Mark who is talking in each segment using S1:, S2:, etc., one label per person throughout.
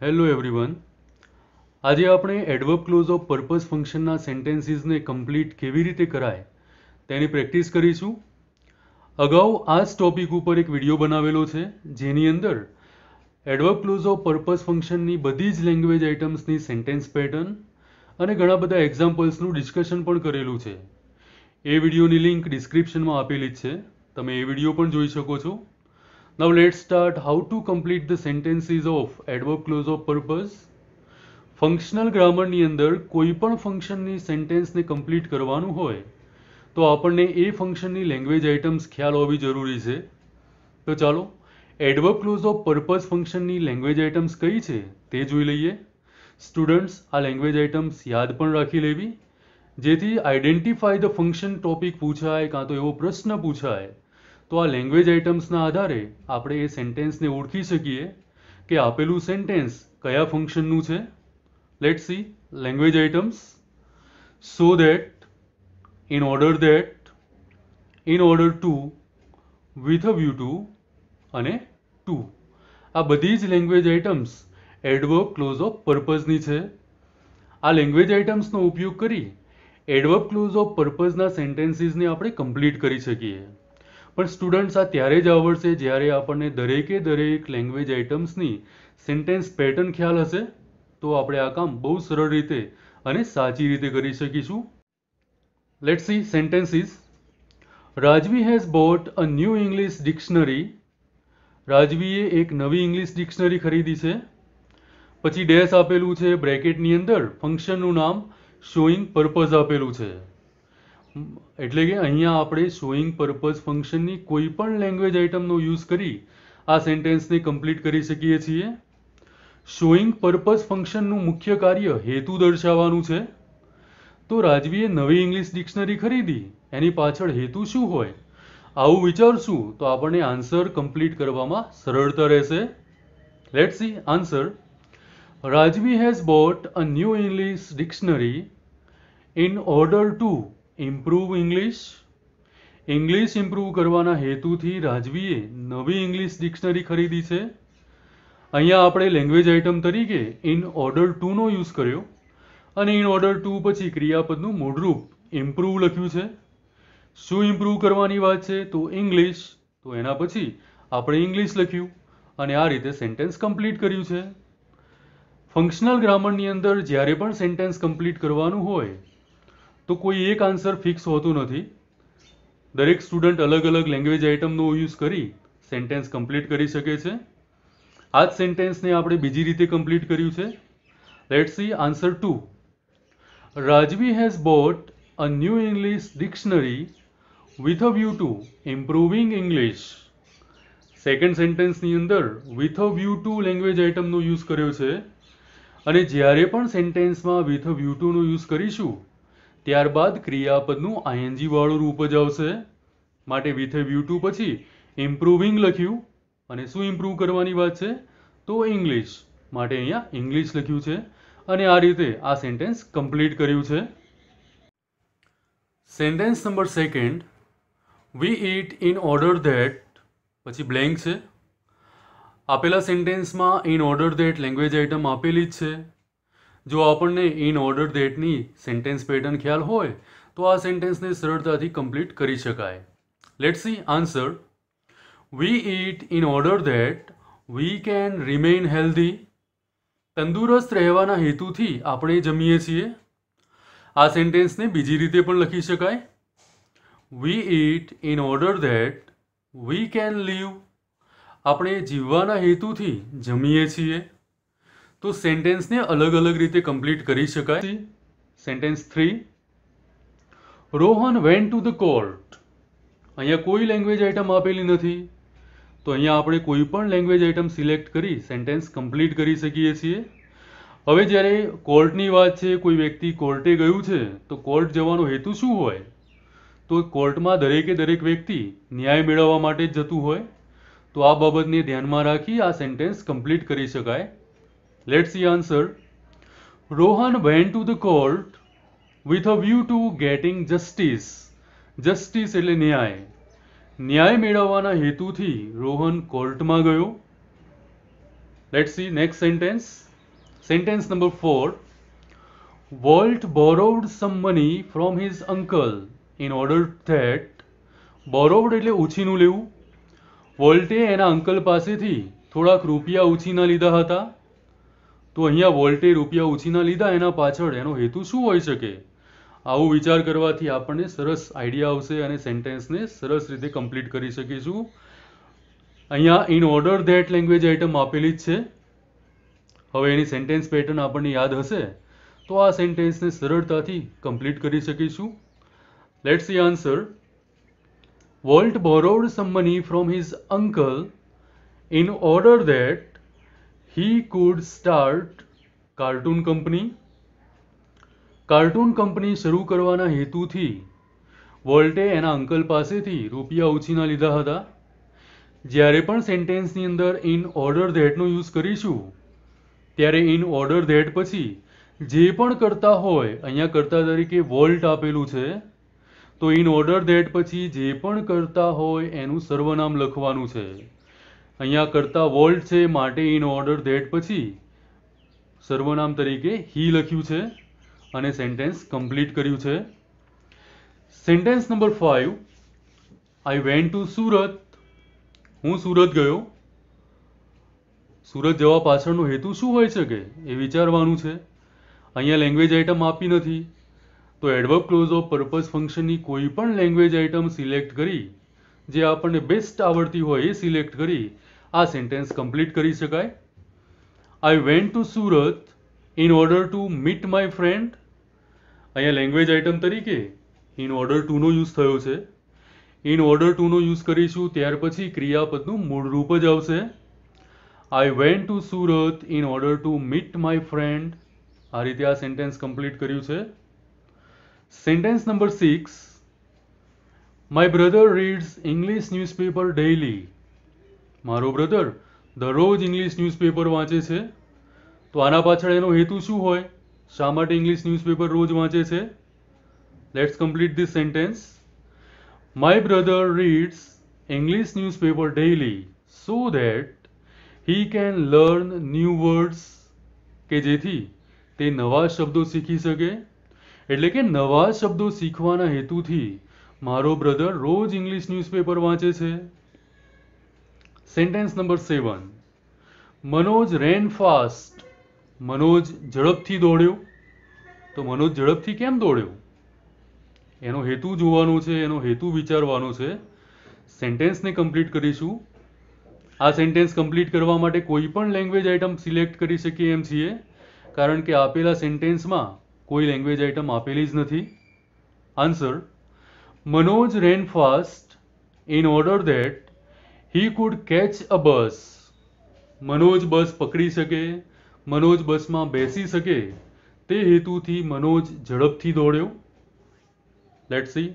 S1: Hello everyone. આજે આપણે adverb clause of purpose ફંક્શનના સેન્ટેન્સીસને કમ્પ્લીટ કેવી રીતે કરાય તેની પ્રેક્ટિસ કરીશું. અગાઉ આ જ ટોપિક ઉપર એક વિડીયો બનાવેલો છે જેની અંદર એડવર્બ ક્લોઝ ઓફ પર્પઝ ફંક્શનની બધી જ લેંગ્વેજ આઇટમ્સની સેન્ટેન્સ પેટર્ન અને ઘણા બધા એક્ઝામ્પલ્સનું ડિસ્કશન પણ કરેલું છે. એ વિડીયોની લિંક ડિસ્ક્રિપ્શનમાં આપેલી જ છે, તમે એ વિડીયો પણ જોઈ શકો છો. Now let's start how to complete the sentences of adverb clause of purpose. Functional ગ્રામરની અંદર કોઈ પણ ફંક્શનની સેન્ટેન્સને કમ્પ્લીટ કરવાનું હોય તો આપણને એ ફંક્શનની લેંગ્વેજ આઇટમ્સ ખ્યાલ હોવી જરૂરી છે. તો ચાલો એડવર્બ ક્લોઝ ઓફ પર્પઝ ફંક્શનની લેંગ્વેજ આઇટમ્સ કઈ છે તે જોઈ લઈએ. સ્ટુડન્ટ્સ, આ લેંગ્વેજ આઇટમ્સ યાદ પણ રાખી લેવી જેથી આઈડેન્ટિફાય ધ ફંક્શન ટોપિક પૂછાય કાં તો એવો પ્રશ્ન પૂછાય તો આ લેંગ્વેજ આઇટમ્સના આધારે આપણે એ સેન્ટેન્સને ઓળખી શકીએ કે આપેલું સેન્ટેન્સ કયા ફંક્શનનું છે. Let's see language items. So that, in order that, in order to, with a view to અને ટુ. આ બધી જ લેંગ્વેજ આઇટમ્સ એડવર્બ ક્લોઝ ઓફ પર્પઝની છે. આ લેંગ્વેજ આઇટમ્સનો ઉપયોગ કરી એડવર્બ ક્લોઝ ઓફ પર્પઝના સેન્ટેન્સીસને આપણે કમ્પ્લીટ કરી શકીએ. પણ સ્ટુડન્ટ્સ, આ ત્યારે જ આવડશે જ્યારે આપણને દરેકે દરેક લેંગ્વેજ આઇટમ્સની સેન્ટેન્સ પેટર્ન ખ્યાલ હશે તો આપણે આ કામ બહુ સરળ રીતે અને સાચી રીતે કરી શકીશું. Let's see sentences. Rajvi has bought a new English dictionary. રાજવીએ એક નવી ઇંગ્લિશ ડિક્શનરી ખરીદી છે. પછી ડેશ આપેલું છે, બ્રેકેટની અંદર ફંક્શનનું નામ શોઈંગ પર્પઝ આપેલું છે. એટલે કે અહીંયા આપણે શોઈંગ પર્પઝ ફંક્શનની કોઈ પણ લેંગ્વેજ આઇટમનો યુઝ કરી આ સેન્ટેન્સને કમ્પ્લીટ કરી શકીએ છીએ. શોઈંગ પર્પઝ ફંક્શનનું મુખ્ય કાર્ય હેતુ દર્શાવવાનું છે. તો રાજવીએ નવી ઇંગ્લિશ ડિક્શનરી ખરીદી, એની પાછળ હેતુ શું હોય આવું વિચારશું તો આપણને આન્સર કમ્પ્લીટ કરવામાં સરળતા રહેશે. Let's see answer. Rajvi has bought a new English dictionary in order to improve English. English improve કરવાના હેતુથી રાજવીએ નવી ઇંગ્લિશ ડિક્શનરી ખરીદી છે. અહીંયા આપણે લેંગ્વેજ આઇટમ તરીકે ઇન ઓર્ડર ટુનો યુઝ કર્યો અને ઇન ઓર્ડર ટુ પછી ક્રિયાપદનું મૂળરૂપ ઇમ્પ્રૂવ લખ્યું છે. શું ઇમ્પ્રૂવ કરવાની વાત છે તો ઇંગ્લિશ, તો એના પછી આપણે ઇંગ્લિશ લખ્યું અને આ રીતે સેન્ટેન્સ કમ્પ્લીટ કર્યું છે. ફંક્શનલ ગ્રામરની અંદર જ્યારે પણ સેન્ટેન્સ કમ્પ્લીટ કરવાનું હોય તો કોઈ એક આન્સર ફિક્સ હોતું નથી. દરેક સ્ટુડન્ટ અલગ અલગ લેંગ્વેજ આઇટમનો યુઝ કરી સેન્ટેન્સ કમ્પ્લીટ કરી શકે છે. આ જ સેન્ટેન્સને આપણે બીજી રીતે કમ્પ્લીટ કર્યું છે. Let's see answer 2. Rajvi has bought a new English dictionary with a view to improving English. Second સેન્ટેન્સની અંદર with a view to language આઇટમનો યુઝ કર્યો છે અને જ્યારે પણ સેન્ટેન્સમાં વિથ અ વ્યૂ ટુનો યુઝ કરીશું ત્યારબાદ ક્રિયાપદનું આઈએનજી વાળું રૂપ જ આવશે. માટે વિથ અ વ્યૂ ટુ પછી ઇમ્પ્રુવિંગ લખ્યું અને શું ઇમ્પ્રૂવ કરવાની વાત છે તો ઇંગ્લિશ, માટે અહીંયા ઇંગ્લિશ લખ્યું છે અને આ રીતે આ સેન્ટેન્સ કમ્પ્લીટ કર્યું છે. Sentence number second. We eat in order that, પછી બ્લેન્ક છે. આપેલા સેન્ટેન્સમાં in order that language item આપેલી જ છે. જો આપણને ઇન ઓર્ડર ધેટની સેન્ટેન્સ પેટર્ન ખ્યાલ હોય તો આ સેન્ટેન્સને સરળતાથી કમ્પ્લીટ કરી શકાય. Let's see answer. We eat in order that we can remain healthy. તંદુરસ્ત રહેવાના હેતુથી આપણે જમીએ છીએ. આ સેન્ટેન્સને બીજી રીતે પણ લખી શકાય. We eat in order that we can live. આપણે જીવવાના હેતુથી જમીએ છીએ. તો સેન્ટેન્સને અલગ અલગ રીતે કમ્પ્લીટ કરી શકાય. Sentence 3. Rohan vent to the court. અહીંયા કોઈ લેંગ્વેજ આઇટમ આપેલી નથી તો અહીંયા આપણે કોઈ પણ લેંગ્વેજ આઇટમ સિલેક્ટ કરી સેન્ટેન્સ કમ્પ્લીટ કરી શકીએ છીએ. હવે જ્યારે કોર્ટની વાત છે, કોઈ વ્યક્તિ કોર્ટે ગયું છે તો કોર્ટ જવાનો હેતુ શું હોય તો કોર્ટમાં દરેકે દરેક વ્યક્તિ ન્યાય મેળવવા માટે જ જતું હોય. તો આ બાબતને ધ્યાનમાં રાખી આ સેન્ટેન્સ કમ્પ્લીટ કરી શકાય. Let's see answer. Rohan went to the court with a view to getting justice. Justice એટલે ન્યાય. ન્યાય મેળવવાના હેતુથી રોહન કોર્ટમાં ગયો. Let's see next sentence. Sentence number 4. Walt borrowed some money from his uncle in order that borrowed એટલે ઉછીનું લેવું. વોલ્ટે એના અંકલ પાસેથી થોડાક રૂપિયા ઉછીના લીધા હતા. તો અહીંયા વોલ્ટે રૂપિયા ઉછીના લીધા, એના પાછળ એનો હેતુ શું હોઈ શકે? આવું વિચાર કરવાથી આપણને સરસ આઈડિયા આવશે અને સેન્ટેન્સને સરસ રીતે કમ્પ્લીટ કરી શકીશું. અહીંયા in order that language item આપેલી જ છે. હવે એની સેન્ટેન્સ પેટર્ન આપણને યાદ હશે તો આ સેન્ટેન્સને સરળતાથી કમ્પ્લીટ કરી શકીશું. Let's see answer. Walt borrowed some money from his uncle in order that he could start cartoon company. Cartoon company શરૂ કરવાના હેતુથી વોલ્ટે એના અંકલ પાસેથી રૂપિયા ઉછીના લીધા હતા. જ્યારે પણ સેન્ટેન્સની અંદર ઇન ઓર્ડર ધેટનો યુઝ કરીશું ત્યારે ઇન ઓર્ડર ધેટ પછી જે પણ કરતા હોય, અહીંયા કરતા તરીકે વોલ્ટ આપેલું છે, તો ઇન ઓર્ડર ધેટ પછી જે પણ કરતા હોય એનું સર્વનામ લખવાનું છે. અહીંયા કરતા વોલ્ટ છે માટે ઇન ઓર્ડર ધેટ પછી સર્વનામ તરીકે હી લખ્યું છે અને સેન્ટેન્સ કમ્પ્લીટ કર્યું છે. Sentence number 5. I went to Surat. હું સુરત ગયો. સુરત જવા પાછળનો હેતુ શું હોઈ શકે એ વિચારવાનું છે. અહીંયા લેંગ્વેજ આઇટમ આપી નથી, તો એડવર્બ ક્લોઝ ઓફ પર્પઝ ફંક્શનની કોઈ પણ લેંગ્વેજ આઇટમ સિલેક્ટ કરી, જે આપણને બેસ્ટ આવડતી હોય એ સિલેક્ટ કરી આ સેન્ટેન્સ કમ્પ્લીટ કરી શકાય. I went to Surat in order to meet my friend. અહીંયા લેંગ્વેજ આઇટમ તરીકે ઇન ઓર્ડર ટુનો યુઝ થયો છે. ઇન ઓર્ડર ટુનો યુઝ કરીશું ત્યાર પછી ક્રિયાપદનું મૂળ રૂપ જ આવશે. I went to Surat in order to meet my friend. આ રીતે આ સેન્ટેન્સ કમ્પ્લીટ કર્યું છે. Sentence number 6. My brother reads English newspaper daily. મારો બ્રધર દરરોજ ઇંગ્લિશ ન્યૂઝપેપર વાંચે છે. તો આના પાછળ એનો હેતુ શું હોય? શા માટે ઇંગ્લિશ ન્યૂઝપેપર રોજ વાંચે છે? Let's complete this sentence. My brother reads English newspaper daily so that he can learn new words. કે જેથી તે નવા શબ્દો શીખી શકે. એટલે કે નવા શબ્દો શીખવાના હેતુથી મારો બ્રધર રોજ ઇંગ્લિશ ન્યૂઝપેપર વાંચે છે. Sentence number 7. Manoj ran fast. Manoj ઝડપથી દોડ્યો. તો મનોજ ઝડપથી કેમ દોડ્યો? એનો હેતુ જોવાનો છે, એનો હેતુ વિચારવાનો છે. સેન્ટેન્સને કમ્પ્લીટ કરીશું. આ સેન્ટેન્સ કમ્પ્લીટ કરવા માટે કોઈ પણ લેંગ્વેજ આઇટમ સિલેક્ટ કરી શકીએ એમ છીએ, કારણ કે આપેલા સેન્ટેન્સમાં કોઈ લેંગ્વેજ આઇટમ આપેલી જ નથી. Answer. Manoj ran fast in order that he could catch a bus. Manoj bus પકડી શકે, મનોજ બસમાં બેસી શકે તે હેતુથી મનોજ ઝડપથી દોડ્યો. Let's see.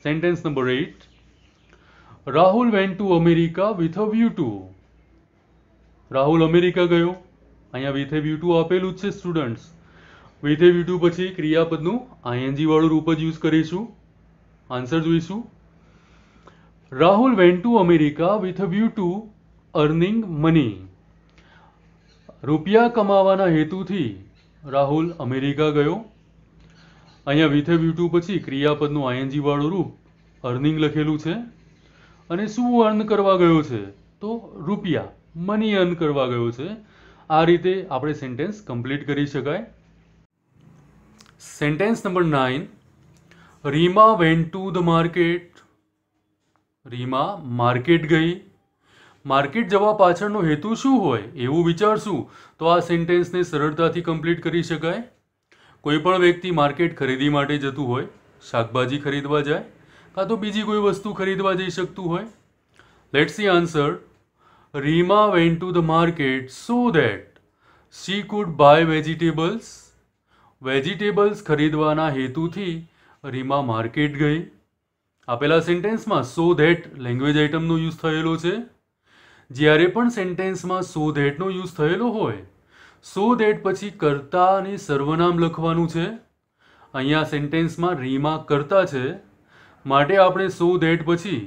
S1: Sentence number 8. Rahul went to America with a view two. Rahul America ગયો. અહીંયા વિથ એ વ્યૂ ટુ આપેલું જ છે students. With a view to પછી ક્રિયાપદનું આઈએનજી વાળું રૂપ જ યુઝ કરીશું. આન્સર જોઈશું. Rahul went to America with a view two earning money. રૂપિયા કમાવાના હેતુથી રાહુલ અમેરિકા ગયો. અહીંયા વિથ એ વ્યૂ ટુ પછી ક્રિયાપદનું આઈએનજી વાળું રૂપ અર્નિંગ લખેલું છે. અને શું અર્ન કરવા ગયો છે? તો રૂપિયા, મની અર્ન કરવા ગયો છે. આ રીતે આપણે સેન્ટેન્સ કમ્પ્લીટ કરી શકાય. Sentence number 9. Reema went to the market. Reema market ગઈ. માર્કેટ જવા પાછળનો હેતુ શું હોય એવું વિચારશું તો આ સેન્ટેન્સને સરળતાથી કમ્પ્લીટ કરી શકાય. કોઈ પણ વ્યક્તિ માર્કેટ ખરીદી માટે જતું હોય, શાકભાજી ખરીદવા જાય કાં તો બીજી કોઈ વસ્તુ ખરીદવા જઈ શકતું હોય. Let's see answer. Reema went to the market so that she could buy vegetables. Vegetables ખરીદવાના હેતુથી રીમા માર્કેટ ગઈ. આપેલા સેન્ટેન્સમાં સો ધેટ લેંગ્વેજ આઇટમનો યુઝ થયેલો છે. જ્યારે પણ સેન્ટેન્સમાં સો ધેટનો યુઝ થયેલો હોય, સો ધેટ પછી કર્તા અને સર્વનામ લખવાનું છે. અહીંયા સેન્ટેન્સમાં રીમા કર્તા છે માટે આપણે સો ધેટ પછી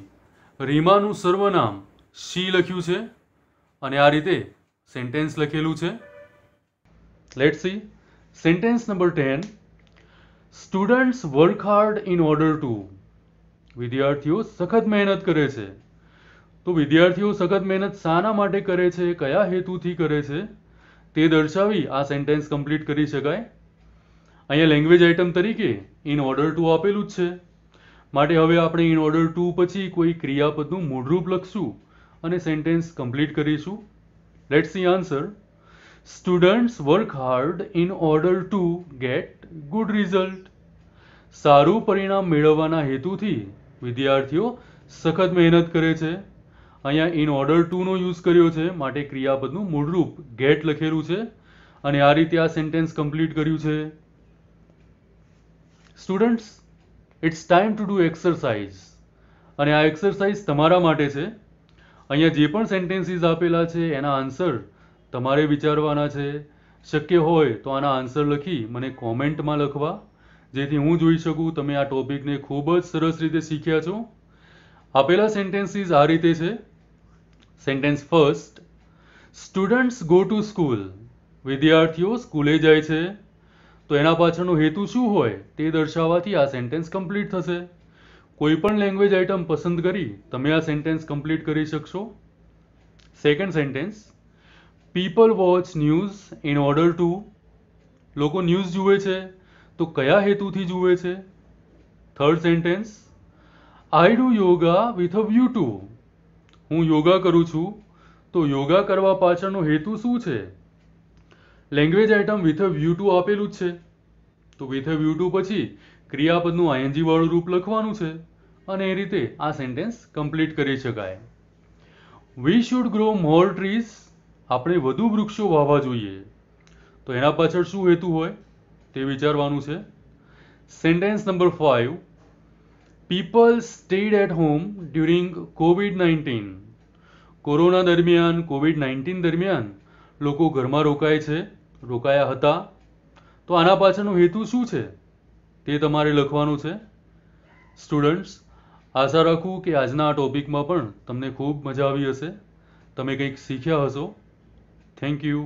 S1: રીમાનું સર્વનામ શી લખ્યું છે અને આ રીતે સેન્ટેન્સ લખેલું છે. Let's C. Sentence number 10. Students work hard in order two. વિદ્યાર્થીઓ સખત મહેનત કરે છે. તો વિદ્યાર્થીઓ સખત મહેનત શાના માટે કરે છે, કયા હેતુથી કરે છે, તે દર્શાવી આ સેન્ટેન્સ કમ્પ્લીટ કરી શકાય. અહીંયા લેંગ્વેજ આઇટમ તરીકે ઇન ઓર્ડર ટુ આપેલું જ છે, માટે હવે આપણે ઇન ઓર્ડર ટુ પછી કોઈ ક્રિયાપદનું મૂળરૂપ લખશું અને સેન્ટેન્સ કમ્પ્લીટ કરીશું. Let's see answer. Students work hard in order two get good result. સારું પરિણામ મેળવવાના હેતુથી વિદ્યાર્થીઓ સખત મહેનત કરે છે. અહીંયા ઇન ઓર્ડર ટુનો યુઝ કર્યો છે, માટે ક્રિયાપદનું મૂળરૂપ ગેટ લખેલું છે અને આ રીતે આ સેન્ટેન્સ કમ્પ્લીટ કર્યું છે. Students, it's time to do exercise. અને આ એક્સરસાઇઝ તમારા માટે છે. અહીંયા જે પણ સેન્ટેન્સીસ આપેલા છે એના આન્સર તમારે વિચારવાના છે. શક્ય હોય તો આના આન્સર લખી મને કોમેન્ટમાં લખવા, જેથી હું જોઈ શકું તમે આ ટોપિકને ખૂબ જ સરસ રીતે શીખ્યા છો. આપેલા સેન્ટેન્સીસ આ રીતે છે. Sentence first. Students go to school. વિદ્યાર્થીઓ સ્કૂલે જાય છે. તો એના પાછળનો હેતુ શું હોય તે દર્શાવવાથી આ સેન્ટેન્સ કમ્પ્લીટ થશે. કોઈ પણ લેંગ્વેજ આઇટમ પસંદ કરી તમે આ સેન્ટેન્સ કમ્પ્લીટ કરી શકશો. Second sentence. People watch news in order two. લોકો ન્યૂઝ જુએ છે તો કયા હેતુથી જુએ છે. Third sentence. I do yoga with a view two. હું યોગા કરું છું તો યોગા કરવા પાછળનો હેતુ શું છે. Language item with a view two આપેલું જ છે, તો વિથ અ વ્યૂ ટુ પછી ક્રિયાપદનું આઈએનજી વાળું રૂપ લખવાનું છે અને એ રીતે આ સેન્ટેન્સ કમ્પ્લીટ કરી શકાય. We should grow more trees. આપણે વધુ વૃક્ષો વાવવા જોઈએ. તો એના પાછળ શું હેતુ હોય તે વિચારવાનું છે. Sentence number 5. People stayed at home during COVID-19. Corona દરમિયાન COVID-19 દરમિયાન લોકો ઘરમાં રોકાયા હતા. તો આના પાછળનો હેતુ શું છે તે તમારે લખવાનું છે. સ્ટુડન્ટ્સ, આશા રાખું કે આજના આ ટોપિકમાં પણ તમને ખૂબ મજા આવી હશે, તમે કંઈક શીખ્યા હશો. Thank you.